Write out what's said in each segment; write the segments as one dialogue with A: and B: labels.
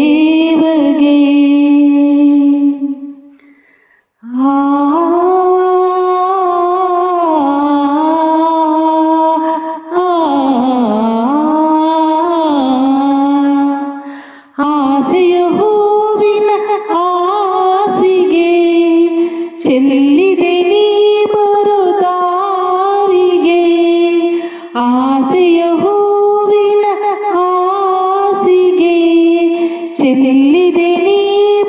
A: ಸೇವಗೆ ಆಸೆಯ ಹೂವಿನ ಆಸಿಗೆ ಚೆಲ್ಲಿದೆ ನೀ ಬರೋ ದಾರಿಗೆ ಆಸೆಯ ಹೂವಿನ ಆಸಿಗೆ ಚೆಲ್ಲಿದೆ ನೀ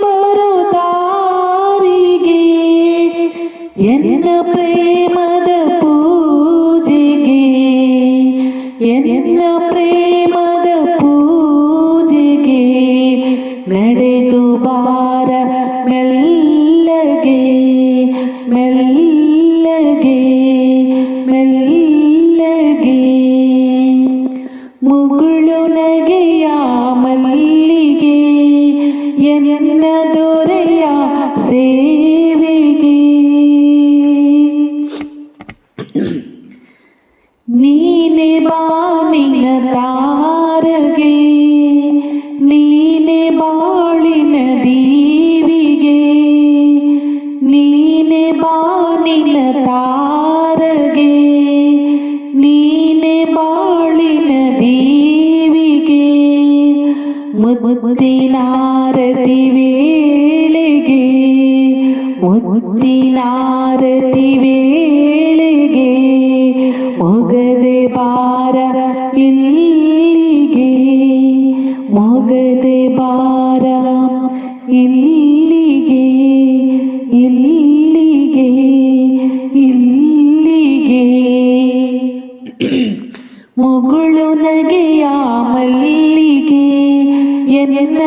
A: ಬರೋ ದಾರಿಗೆ ಎನ್ನ ಪ್ರೇಮದ ಪೂಜೆಗೆ ಎನ್ನ ಪ್ರೇಮದ ಪೂಜೆಗೆ ನಡೆದು ಬಾರ ಮೆಲ್ಲಗೆ ಮೆಲ್ಲಗೆ ಮೆಲ್ಲಗೆ ಮುಗುಳು ನಗೆಯ ಮಲ್ಲಿಗೆ ಎನ್ನ ದೊರೆಯ ಸೇವೆಗೆ ನೀನೆ ಬಾನಿನ ತಾರಗೆ ನೀನೆ ಬಾಳಿನ ದೀವಿಗೆ ನೀನೆ ಬಾನಿನ ತಾರಗೆ ನೀನೆ ಬಾಳಿನ ದೀವಿಗೆ ಮುತ್ತಿನಾರತಿ ವೇಳೆಗೆ ಮುತ್ತಿನಾರತಿ ವೇಳೆಗೆ ಮೊಗದೆ ಬಾರ ಇಲ್ಲಿಗೆ ಮೊಗದೆ ಬಾರ ಇಲ್ಲಿಗೆ ಇಲ್ಲಿಗೆ ಇಲ್ಲಿಗೆ ಮುಗುಳು ನಗೆಯ ಮಲ್ಲಿಗೆ ಎನ್ನ